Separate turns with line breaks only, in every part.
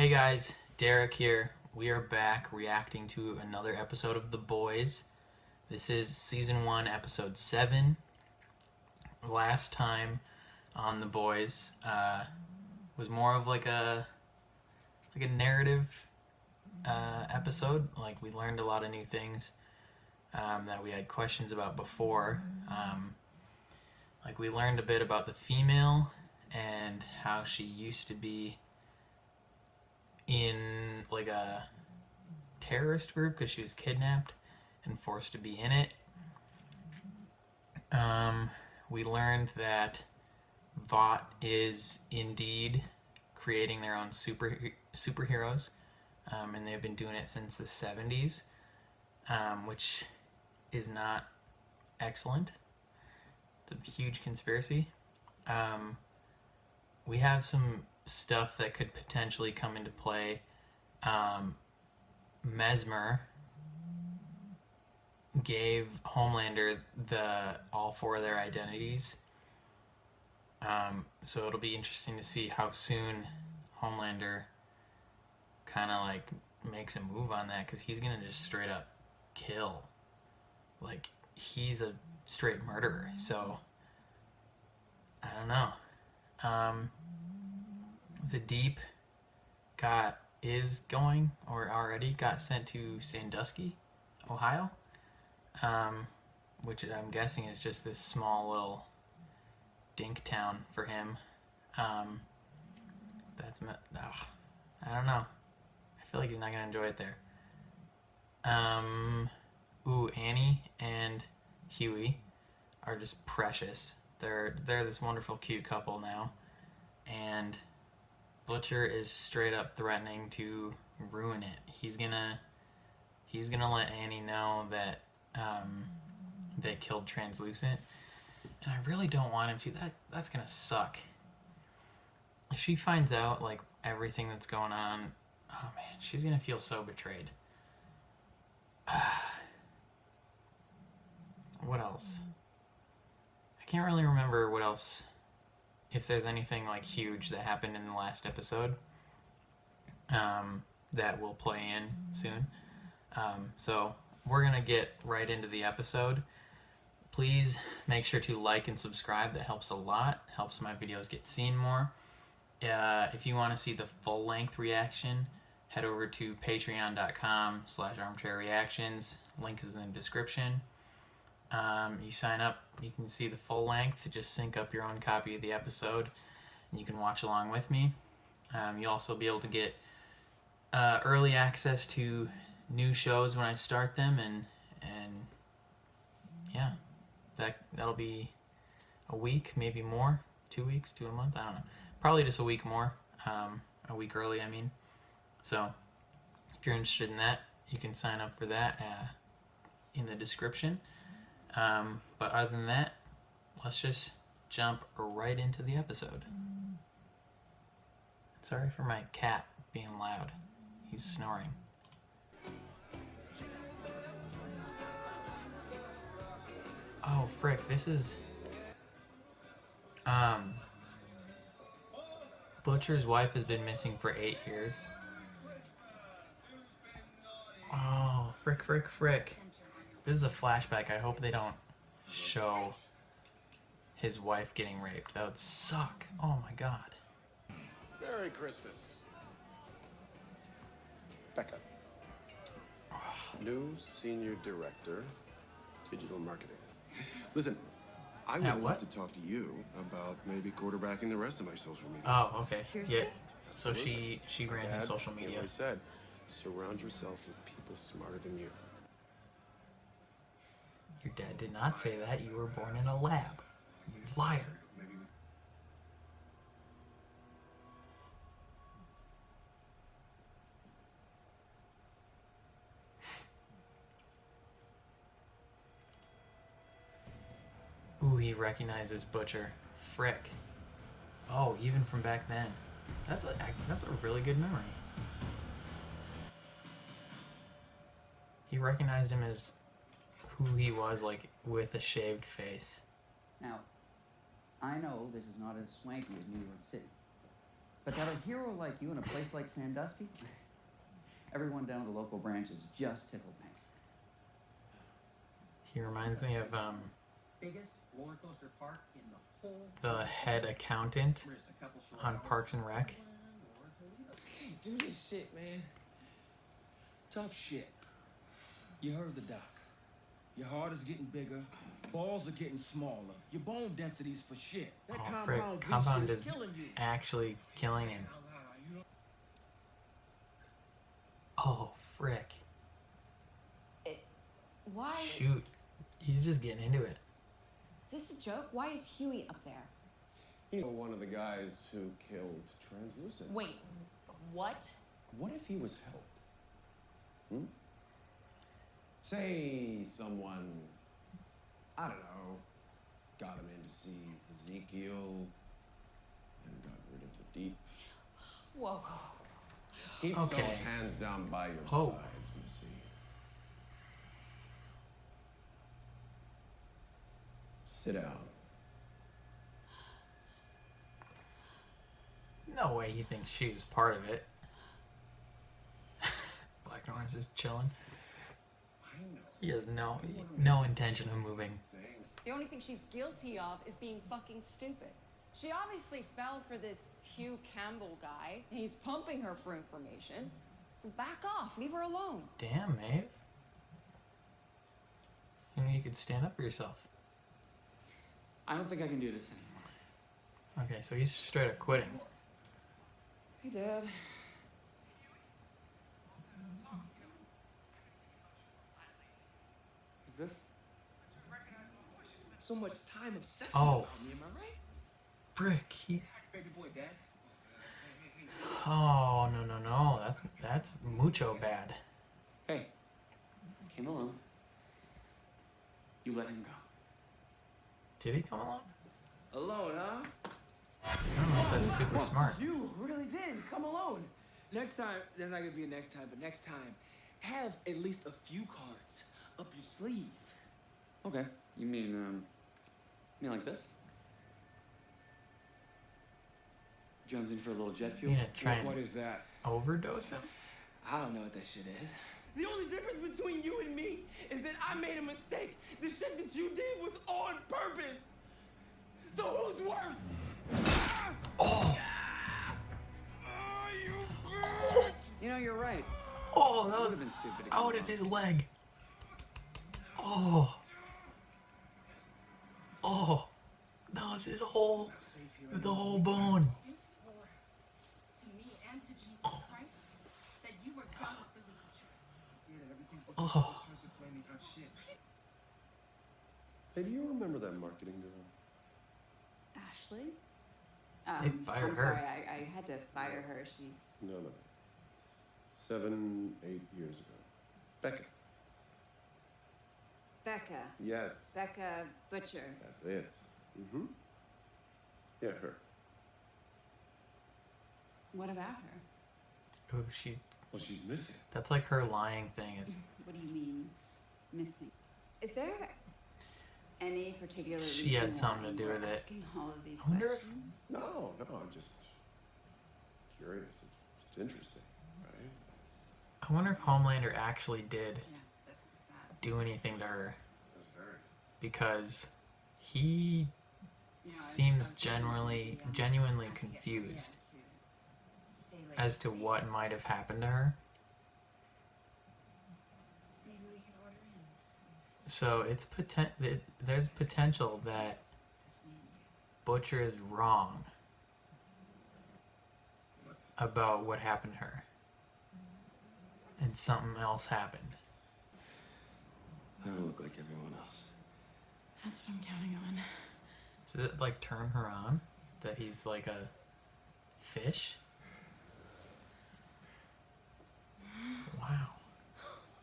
Hey guys, Derek here. We are back reacting to another episode of The Boys. This is season 1, episode 7. Last time on The Boys was more of like a narrative episode. Like, we learned a lot of new things that we had questions about before. Like, we learned a bit about the female and how she used to be in like a terrorist group because she was kidnapped and forced to be in it. We learned that Vought is indeed creating their own superheroes, and they've been doing it since the 70s, which is not excellent. It's a huge conspiracy. We have some stuff that could potentially come into play. Mesmer gave Homelander all 4 of their identities. So it'll be interesting to see how soon Homelander kind of like makes a move on that, because he's gonna just straight up kill. Like, he's a straight murderer. So I don't know. The Deep is going, or already got sent to Sandusky, Ohio, which I'm guessing is just this small little dink town for him. I don't know. I feel like he's not gonna enjoy it there. Annie and Hughie are just precious. They're this wonderful, cute couple now, and Butcher is straight up threatening to ruin it. He's gonna let Annie know that they killed Translucent, and I really don't want him to. That's gonna suck. If she finds out like everything that's going on, oh man, she's gonna feel so betrayed. What else? I can't really remember what else. If there's anything like huge that happened in the last episode that will play in soon. So we're gonna get right into the episode. Please make sure to like and subscribe. That helps a lot. Helps my videos get seen more. If you want to see the full length reaction, head over to patreon.com/armchairreactions. Link is in the description. You sign up, you can see the full length. Just sync up your own copy of the episode, and you can watch along with me. You'll also be able to get early access to new shows when I start them, and yeah, that'll be a week, maybe more, 2 weeks, 2 a month. I don't know. Probably just a week more, a week early. I mean, so if you're interested in that, you can sign up for that in the description. But other than that, let's just jump right into the episode. Sorry for my cat being loud. He's snoring. Oh, frick, this is... Butcher's wife has been missing for 8 years. Oh, frick. This is a flashback. I hope they don't show his wife getting raped. That would suck. Oh my god.
Merry Christmas. Becca. New Senior Director, Digital Marketing. Listen, I would love to talk to you about maybe quarterbacking the rest of my social media.
Oh, okay.
Seriously?
Yeah. So she ran his social media.
I said, surround yourself with people smarter than you.
Your dad did not say that. You were born in a lab. You liar. Ooh, he recognizes Butcher. Frick. Oh, even from back then. That's a really good memory. He recognized him as who he was, like, with a shaved face.
Now, I know this is not as swanky as New York City,
But to have a hero like you in a place like Sandusky, everyone down at the local branch is just tickled pink.
He reminds me of
Biggest roller coaster park in the whole.
the head accountant on Parks and Rec.
Do this shit, man. Tough shit. You heard the doc. Your heart is getting bigger. Balls are getting smaller. Your bone density's for shit. That
Oh, frick. Compound is actually killing him. Oh, frick.
Why?
Shoot. He's just getting into it.
Is this a joke? Why is Hughie up there?
He's one of the guys who killed Translucent.
Wait, what?
What if he was helped? Say someone, I don't know, got him in to see Ezekiel and got rid of the deep.
Whoa.
Keep
Okay.
those hands down by your
Oh.
sides, Missy. Sit down.
No way he thinks she was part of it. Black Norris is chilling.
I know.
He has no intention of moving.
The only thing she's guilty of is being fucking stupid. She obviously fell for this Hugh Campbell guy. He's pumping her for information. So back off, leave her alone.
Damn, Maeve. You know, you could stand up for yourself.
I don't think I can do this anymore.
Okay, so he's straight up quitting.
Hey, Dad. Is this?
So much time obsessing
Oh.
about me, am I right?
Frick, he...
Baby boy, Dad.
Oh, no. That's mucho bad.
Hey. Came alone. You let him go.
Did he come along?
Alone, huh?
I don't know if that's super smart.
You really did come alone. Next time, there's not gonna be a next time, but next time, have at least a few cards up your sleeve.
Okay. You mean like this? Jonesing for a little jet fuel?
You gonna try and
What is that?
overdose him?
I don't know what that shit is. The only difference between you and me is that I made a mistake. The shit that you did was on purpose. So who's worse?
Oh!
Oh, you bitch!
You know, you're right.
Oh, that
It
was
would've been stupid to come
out of
along.
his leg. Oh. Oh. That was his whole... the whole bone.
You swore to me and to Jesus Christ that you were done with the legal trip.
Oh.
Hey, do you remember that marketing girl?
Ashley?
They fired
I'm
her.
sorry, I had to fire her. She.
No. 7, 8 years ago. Becca.
Becca.
Yes.
Becca Butcher.
That's it. Mm-hmm. Yeah, her.
What about her?
Oh, she...
Well, she's missing.
That's like her lying thing is...
What do you mean, missing? Is there any particular
She
reason
had something
why
to do
you
with
are
it.
asking all of these
I wonder if-
questions?
No, I'm just curious. It's interesting, right?
I wonder if Homelander actually did
Yeah, it's definitely sad.
do anything to her.
That's very.
Because he
You know,
seems
I was
genuinely
thinking,
confused
to stay late.
as to what might have happened to her.
Maybe we can order in.
So it's there's potential that
Just me and you.
Butcher is wrong about what happened to her. And something else happened.
I don't look like everyone else.
That's what I'm counting on.
Does it like turn her on that he's like a fish? Wow.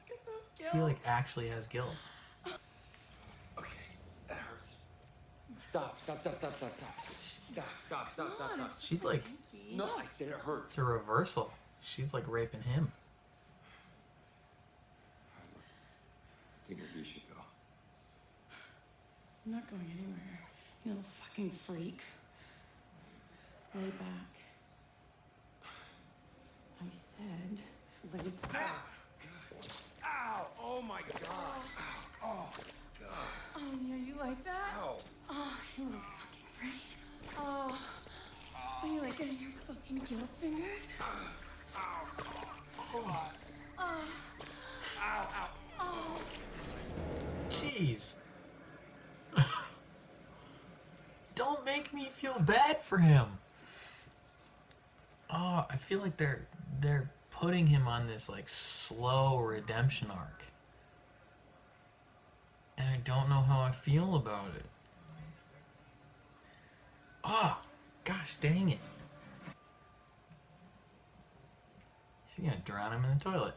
Look at those gills.
He like actually has gills.
Okay, that hurts. Stop. Stop.
She's like,
No, I said it hurts.
it's a reversal. She's like raping him.
I think you should go.
I'm not going anywhere. You little fucking freak. Lay back.
bleed.
Ow! Oh my God! Oh God!
Oh, yeah, you like that?
Ow!
Oh, you little fucking freak. Oh. Oh, you like getting your fucking gills fingered?
God!
Oh.
Ow! Ow!
Oh.
Jeez. Don't make me feel bad for him. Oh, I feel like they're putting him on this like slow redemption arc. And I don't know how I feel about it. Oh, gosh dang it. Is he gonna drown him in the toilet?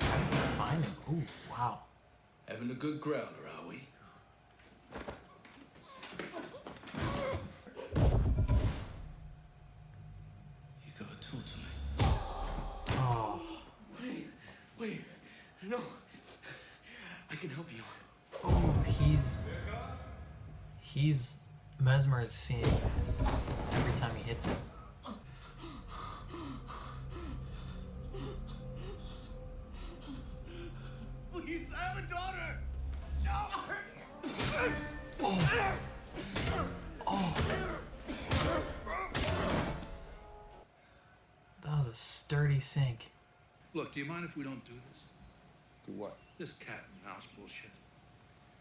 Find him. Ooh, wow.
Having a good growler, are we? You gotta talk to me.
Oh,
Wait, no. I can help you.
oh, he's Mesmer is seeing this every time he hits him.
Please, I have a daughter.
That was a sturdy sink.
Look, do you mind if we don't do this?
Do what?
This cat and mouse bullshit.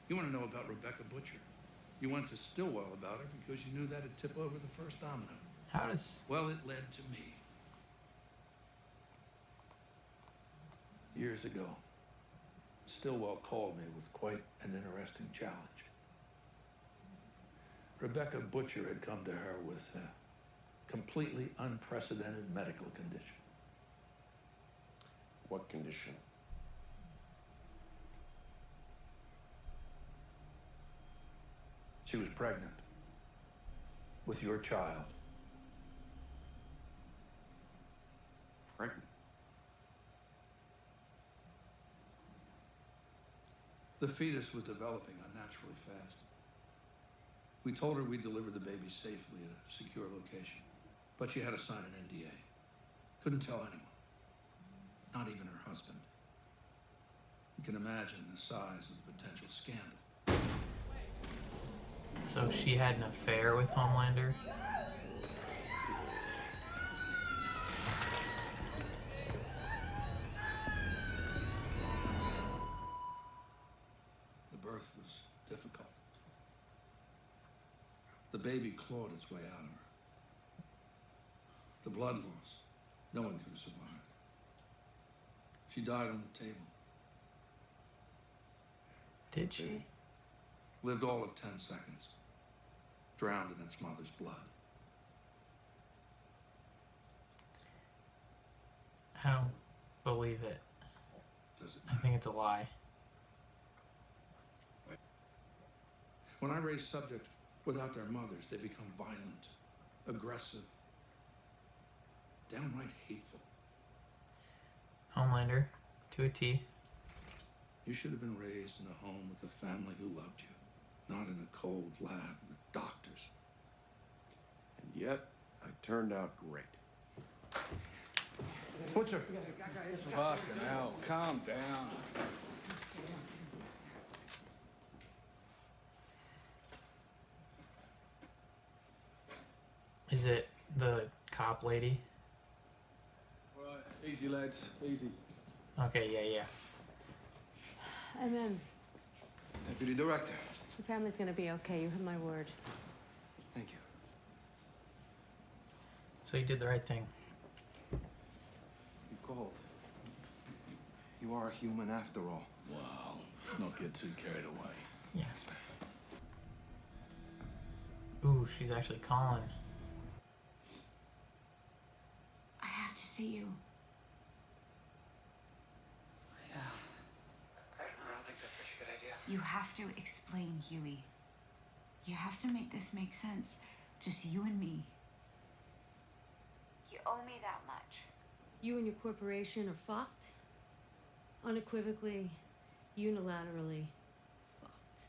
You want to know about Rebecca Butcher? You went to Stillwell about her because you knew that'd tip over the first domino.
How does...
Well, it led to me. Years ago, Stillwell called me with quite an interesting challenge. Rebecca Butcher had come to her with a completely unprecedented medical condition.
What condition?
She was pregnant with your child.
Pregnant?
The fetus was developing unnaturally fast. We told her we'd deliver the baby safely at a secure location, but she had to sign an NDA. Couldn't tell anyone, not even her husband. You can imagine the size of the potential scandal.
So she had an affair with Homelander?
The birth was difficult. The baby clawed its way out of her. The blood loss, no one could have survived. She died on the table.
Did she?
Lived all of 10 seconds. Drowned in its mother's blood.
I don't believe it.
Does it
I think it's a lie.
When I raise subjects without their mothers, they become violent, aggressive, downright hateful.
Homelander, to a T.
You should have been raised in a home with a family who loved you, not in a cold lab with doctors.
And yet, I turned out great.
Butcher. Fucking hell, calm down.
Is it the cop lady?
Right, easy lads, easy.
Okay, yeah.
Deputy Director.
Your family's gonna be okay. You have my word.
Thank you.
So you did the right thing.
You called. You are a human after all.
Wow, let's not get too carried away.
Yes. Ooh, she's actually calling.
I have to see you.
Yeah. I don't think that's such a good idea.
You have to explain, Hughie. You have to make this make sense. Just you and me. You owe me that much.
You and your corporation are fucked. Unequivocally, unilaterally fucked.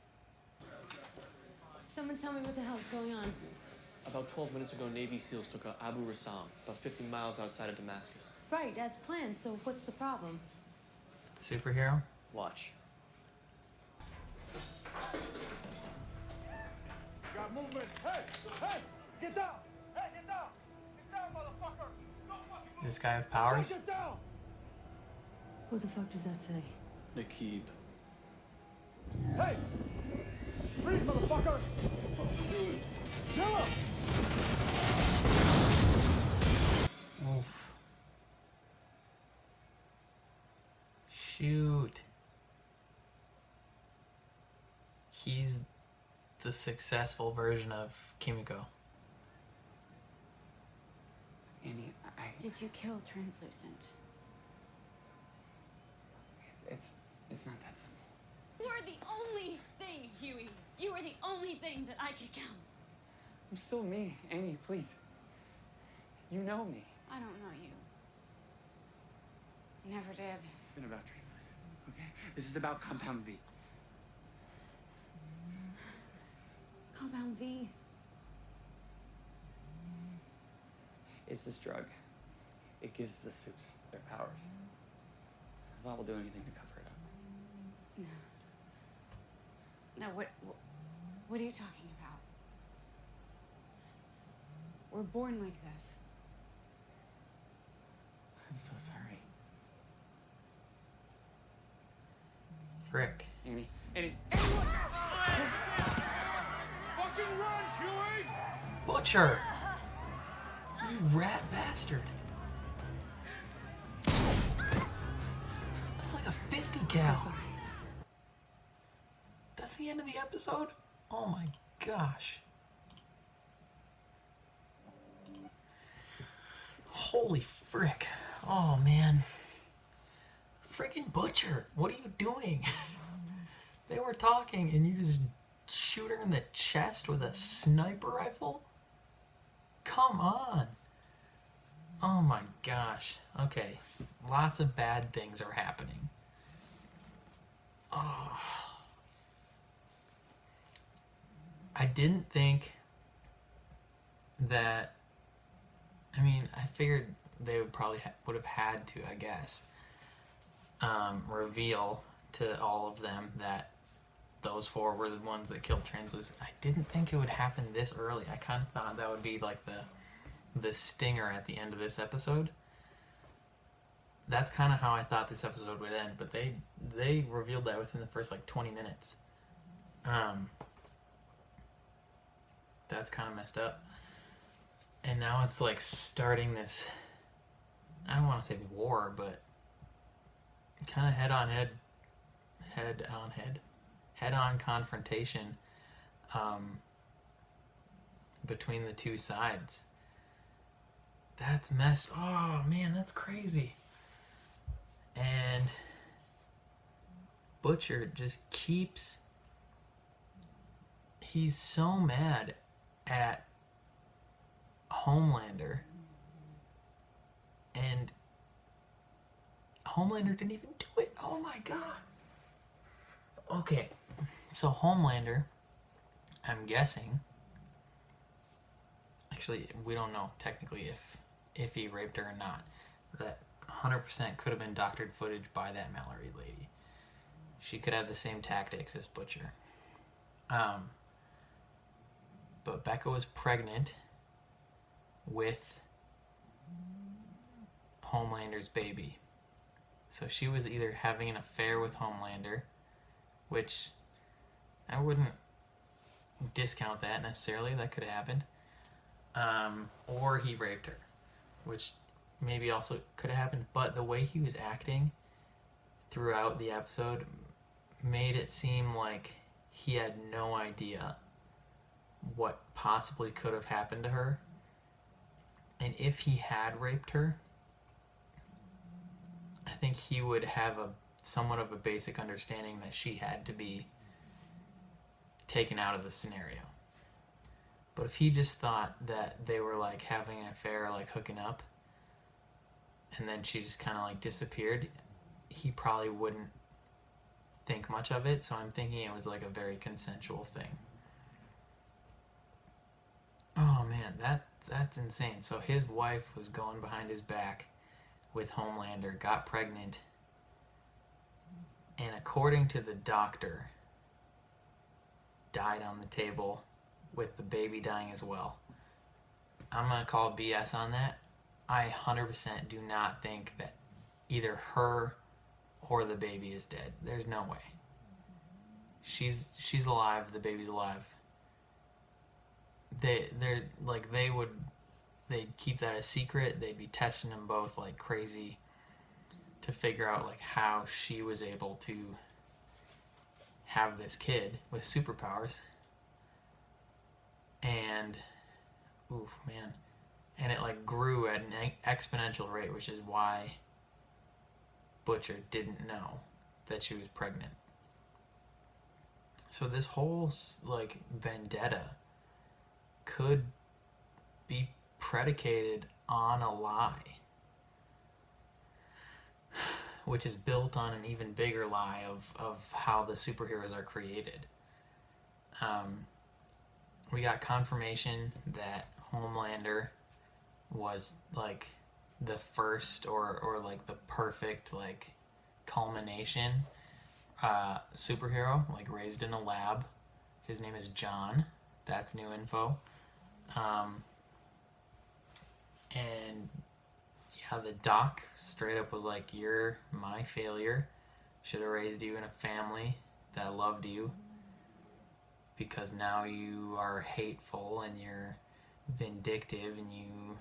Someone tell me what the hell's going on.
About 12 minutes ago, Navy SEALs took out Abu Rassam, about 50 miles outside of Damascus.
Right, as planned, so what's the problem?
Superhero?
Watch.
Got movement. Hey! Hey! Get down! Hey, get down! Get down, motherfucker! Don't fucking move!
This guy have powers?
Get down!
What the fuck does that say?
Nakib.
Hey! Freeze, motherfucker! Chill up!
Oof. Shoot. He's the successful version of Kimiko.
Annie,
Did you kill Translucent?
it's not that simple.
You are the only thing, Hughie. You are the only thing that I could count.
I'm still me. Annie, please. You know me.
I don't know you. Never did.
It's been about Translucent, okay? This is about Compound V.
Compound V.
It's this drug. It gives the suits their powers. I thought we'll do anything to cover it up.
No, what are you talking about? We're born like this.
I'm so sorry.
Frick.
Annie.
Fucking run, Hughie!
Butcher! You rat bastard. That's like a 50 cal. That's the end of the episode? Oh my gosh. Holy frick. Oh man. Friggin' Butcher, what are you doing? They were talking and you just shoot her in the chest with a sniper rifle? Come on. Oh my gosh. Okay. Lots of bad things are happening. Oh. I didn't think that. I mean, I figured they would probably would have had to, I guess, reveal to all of them that those four were the ones that killed Translucent. I didn't think it would happen this early. I kind of thought that would be like the stinger at the end of this episode. That's kind of how I thought this episode would end, but they revealed that within the first like 20 minutes. That's kind of messed up. And now it's like starting this, I don't want to say war, but kind of head-on confrontation between the two sides. That's messed. Oh man, that's crazy. And Butcher just keeps. He's so mad at Homelander, and Homelander didn't even do it. Oh my god. Okay, so Homelander, I'm guessing, actually we don't know technically if he raped her or not. That 100% could have been doctored footage by that Mallory lady. She could have the same tactics as Butcher. But Becca was pregnant with Homelander's baby. So she was either having an affair with Homelander, which I wouldn't discount that necessarily, that could have happened, or he raped her, which maybe also could have happened, but the way he was acting throughout the episode made it seem like he had no idea what possibly could have happened to her. And if he had raped her, I think he would have somewhat of a basic understanding that she had to be taken out of the scenario. But if he just thought that they were like having an affair, like hooking up, and then she just kind of like disappeared, he probably wouldn't think much of it. So I'm thinking it was like a very consensual thing. Oh man, that's insane. So his wife was going behind his back with Homelander, got pregnant, and according to the doctor, died on the table with the baby dying as well. I'm going to call BS on that. I 100% do not think that either her or the baby is dead. There's no way. She's alive, the baby's alive. They'd keep that a secret. They'd be testing them both like crazy to figure out like how she was able to have this kid with superpowers. And oof, man. And it like grew at an exponential rate, which is why Butcher didn't know that she was pregnant. So this whole like vendetta could be predicated on a lie, which is built on an even bigger lie of how the superheroes are created. We got confirmation that Homelander was like the first or like the perfect like culmination superhero, like raised in a lab. His name is John. That's new info. And yeah, the doc straight up was like, you're my failure. Should have raised you in a family that loved you, because now you are hateful and you're vindictive and you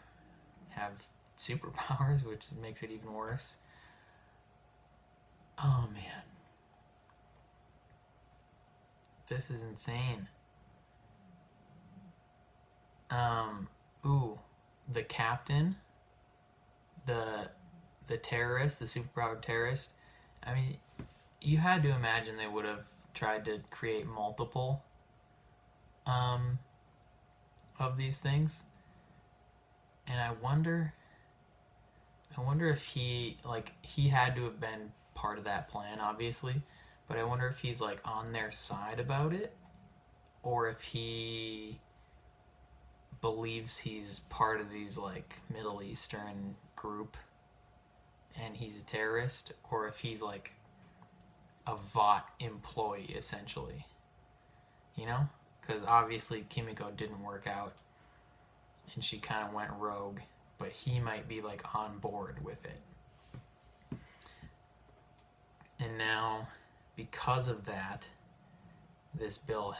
have superpowers, which makes it even worse. Oh man, this is insane. The captain, the terrorist, the superpowered terrorist. I mean, you had to imagine they would have tried to create multiple of these things. And I wonder if he had to have been part of that plan, obviously, but I wonder if he's like on their side about it, or if he believes he's part of these like Middle Eastern group and he's a terrorist, or if he's like a Vought employee essentially, you know, because obviously Kimiko didn't work out and she kind of went rogue, but he might be like on board with it. And now because of that, this bill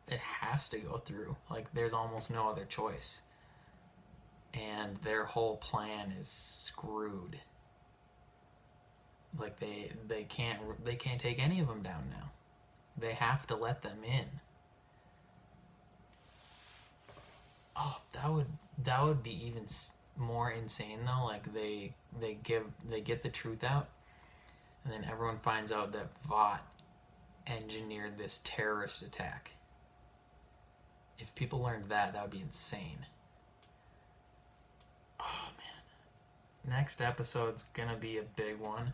it has to go through. Like, there's almost no other choice. And their whole plan is screwed. Like, they can't take any of them down now. They have to let them in. Oh, that would be even more insane though. Like, they get the truth out, and then everyone finds out that Vought engineered this terrorist attack. If people learned that would be insane. Oh, man. Next episode's gonna be a big one.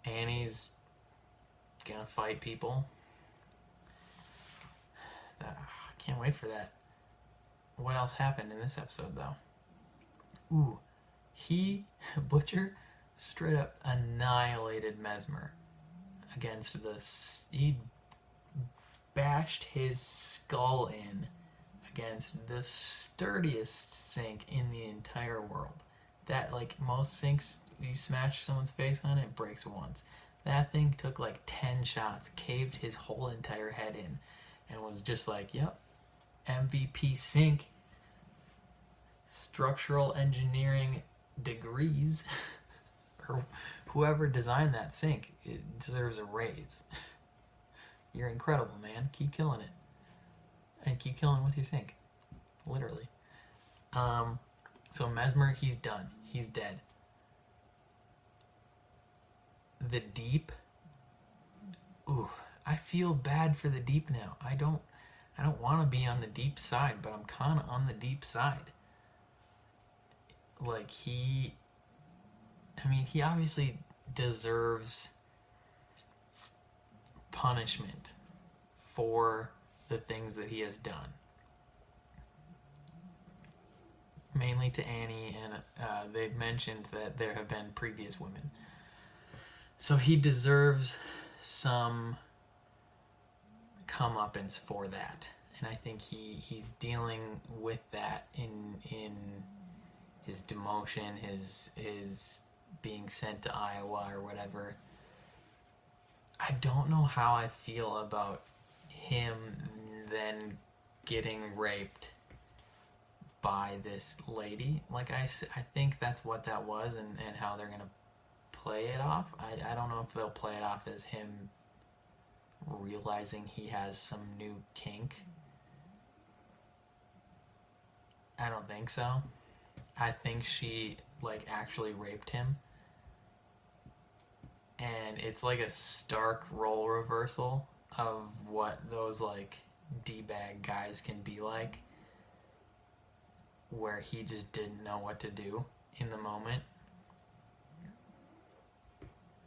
Annie's gonna fight people. I can't wait for that. What else happened in this episode, though? Butcher, straight up annihilated Mesmer against he bashed his skull in against the sturdiest sink in the entire world. That, like, most sinks, you smash someone's face on it breaks once. That thing took like 10 shots, caved his whole entire head in, and was just like, yep, MVP sink. Structural engineering degrees. Or whoever designed that sink, it deserves a raise. You're incredible, man. Keep killing it. And keep killing with your sink. Literally. So Mesmer, he's done. He's dead. The Deep. Ooh, I feel bad for the Deep now. I don't want to be on the Deep side, but I'm kind of on the Deep side. Like, he obviously deserves punishment for the things that he has done. mainly to Annie, and they've mentioned that there have been previous women. So he deserves some comeuppance for that, and I think he's dealing with that in his demotion, his being sent to Iowa or whatever. I don't know how I feel about him then getting raped by this lady. Like, I think that's what that was, and how they're gonna play it off. I don't know if they'll play it off as him realizing he has some new kink. I don't think so. I think she, like, actually raped him. And it's like a stark role reversal of what those, like, D-bag guys can be like, where he just didn't know what to do in the moment.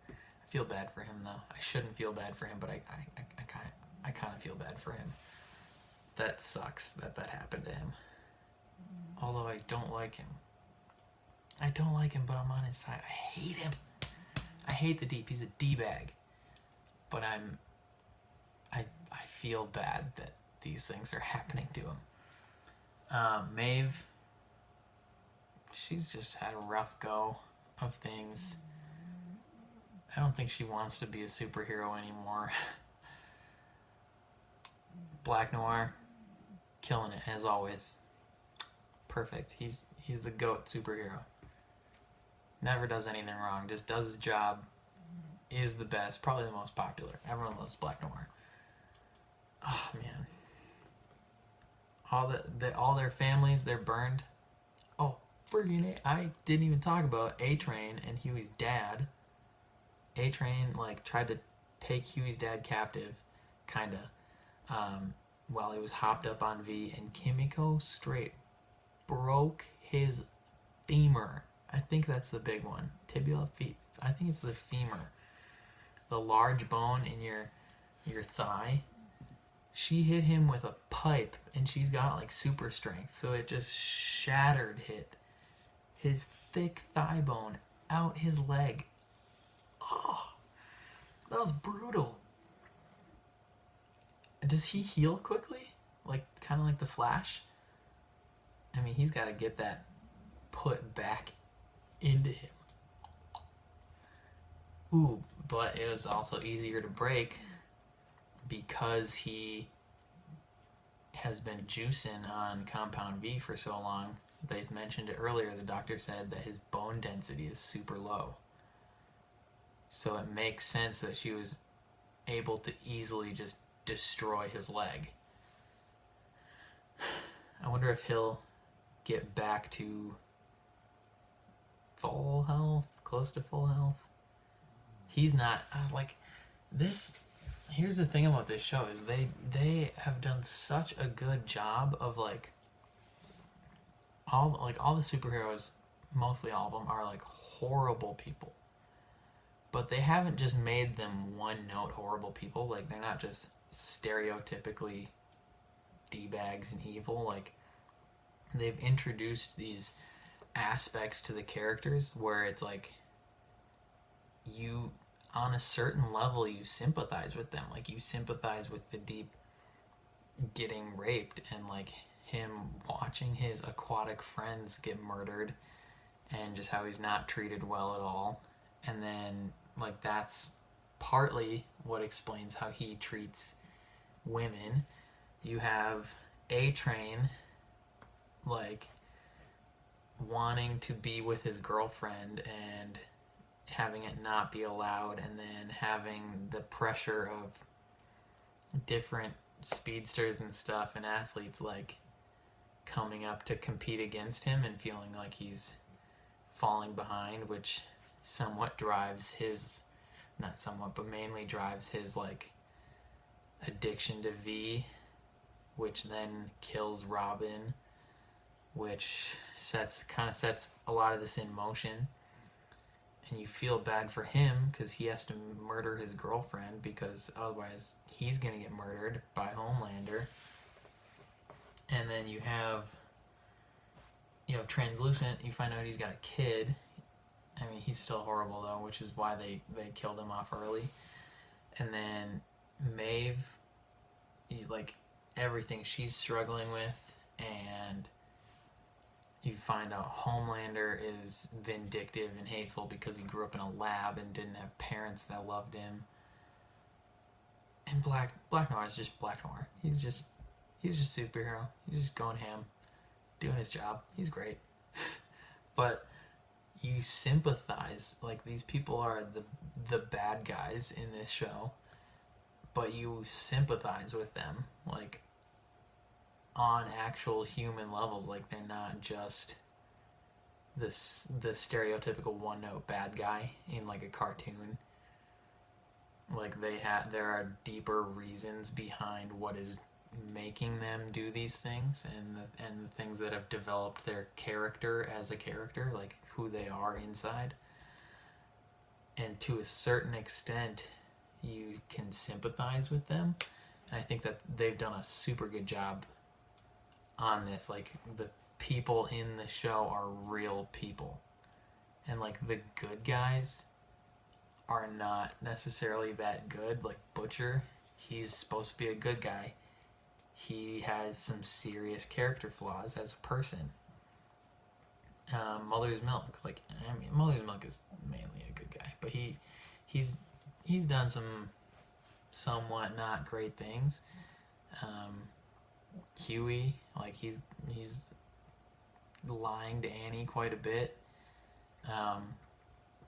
I feel bad for him, though. I shouldn't feel bad for him, but I kind of feel bad for him. That sucks that happened to him. Although I don't like him. I don't like him, but I'm on his side. I hate him. I hate the Deep. He's a D-bag. But I feel bad that these things are happening to him. Maeve, she's just had a rough go of things. I don't think she wants to be a superhero anymore. Black Noir, killing it as always. Perfect. He's the GOAT superhero. Never does anything wrong. Just does his job. Is the best. Probably the most popular. Everyone loves Black Noir. Oh man. All their families, they're burned. Oh, friggin' I didn't even talk about A-Train and Hughie's dad. A-Train, like, tried to take Hughie's dad captive, kinda, while he was hopped up on V, and Kimiko straight broke his femur. I think that's the big one. Tibia, I think it's the femur. The large bone in your thigh. She hit him with a pipe, and she's got, like, super strength, so it just shattered his thick thigh bone out his leg. Oh, that was brutal. Does he heal quickly? Like, kind of like the Flash? I mean, he's got to get that put back into him. Ooh, but it was also easier to break because he has been juicing on Compound V for so long. They mentioned it earlier. The doctor said that his bone density is super low. So it makes sense that she was able to easily just destroy his leg. I wonder if he'll get back to full health, close to full health. He's not, like, this. Here's the thing about this show is they have done such a good job of, like, all the superheroes, mostly all of them, are, like, horrible people. But they haven't just made them one-note horrible people. Like, they're not just stereotypically D-bags and evil. Like, they've introduced these aspects to the characters where it's like, you, on a certain level, you sympathize with them. Like, you sympathize with the Deep getting raped and, like, him watching his aquatic friends get murdered and just how he's not treated well at all. And then, like, that's partly what explains how he treats women. You have A-Train, like, wanting to be with his girlfriend and having it not be allowed, and then having the pressure of different speedsters and stuff and athletes, like, coming up to compete against him and feeling like he's falling behind, which somewhat drives his, not somewhat, but mainly drives his, like, addiction to V, which then kills Robin, which kind of sets a lot of this in motion. And you feel bad for him because he has to murder his girlfriend, because otherwise he's going to get murdered by Homelander. And then you have you have Translucent. You find out he's got a kid. I mean, he's still horrible though, which is why they killed him off early. And then Maeve, he's like everything she's struggling with, and you find out Homelander is vindictive and hateful because he grew up in a lab and didn't have parents that loved him. And Black Noir is just Black Noir. He's just superhero. He's just going ham, doing his job. He's great. But you sympathize, like these people are the bad guys in this show, but you sympathize with them, like on actual human levels. Like they're not just the stereotypical one-note bad guy in like a cartoon. Like there are deeper reasons behind what is making them do these things, and the things that have developed their character as a character, like who they are inside. And to a certain extent, you can sympathize with them. And I think that they've done a super good job on this. Like the people in the show are real people, and like the good guys are not necessarily that good. Like Butcher, he's supposed to be a good guy. He has some serious character flaws as a person. Mother's Milk, like I mean, Mother's Milk is mainly a good guy, but he's done some somewhat not great things. Hughie, like he's lying to Annie quite a bit.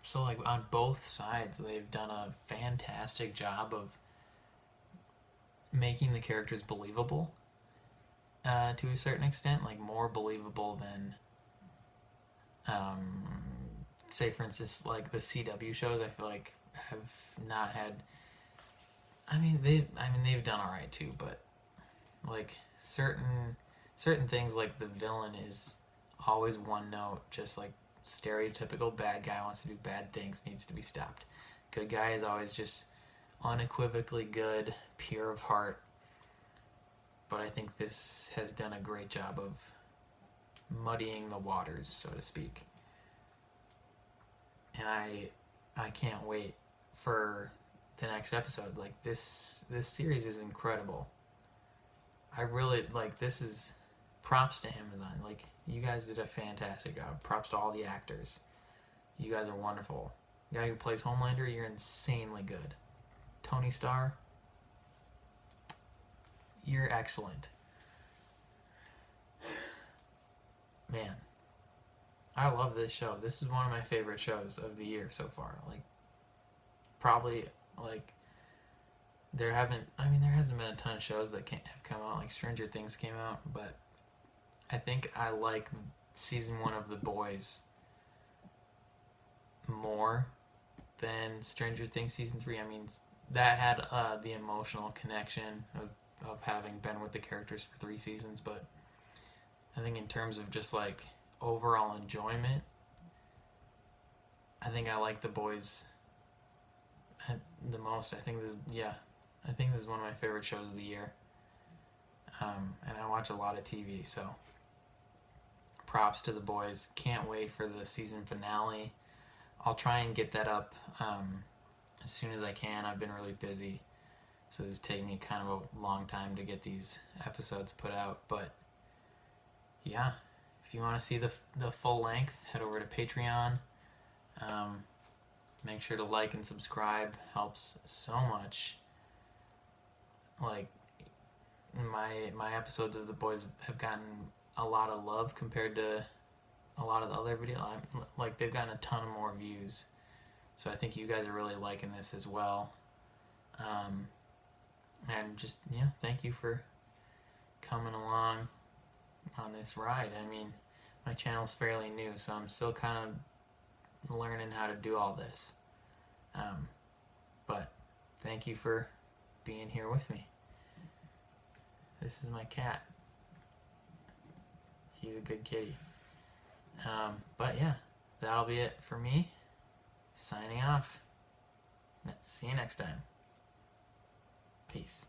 So like on both sides, they've done a fantastic job of making the characters believable to a certain extent, like more believable than say for instance like the CW shows. I feel like have not had, they've done all right too, but like certain things, like the villain is always one note, just like stereotypical bad guy wants to do bad things, needs to be stopped. Good guy is always just unequivocally good, pure of heart. But I think this has done a great job of muddying the waters, so to speak. And I can't wait for the next episode. Like this series is incredible. I really like, this is props to Amazon. Like you guys did a fantastic job. Props to all the actors. You guys are wonderful. The guy who plays Homelander, you're insanely good. Tony Starr, you're excellent. Man, I love this show. This is one of my favorite shows of the year so far. Like, probably, like, there hasn't been a ton of shows that have come out. Like, Stranger Things came out, but I think I like season 1 of The Boys more than Stranger Things season 3. I mean, that had the emotional connection of having been with the characters for 3 seasons, but I think in terms of just like overall enjoyment, I think I like The Boys the most. I think this is one of my favorite shows of the year. And I watch a lot of TV, so props to The Boys. Can't wait for the season finale. I'll try and get that up as soon as I can. I've been really busy, so this is taking me kind of a long time to get these episodes put out. But yeah, if you want to see the full length, head over to Patreon. Make sure to like and subscribe. Helps so much. Like, my episodes of The Boys have gotten a lot of love compared to a lot of the other videos. Like, they've gotten a ton of more views. So I think you guys are really liking this as well. And just, yeah, thank you for coming along on this ride. I mean, my channel's fairly new, so I'm still kind of learning how to do all this. But thank you for being here with me. This is my cat. He's a good kitty. But yeah, that'll be it for me. Signing off. See you next time. Peace.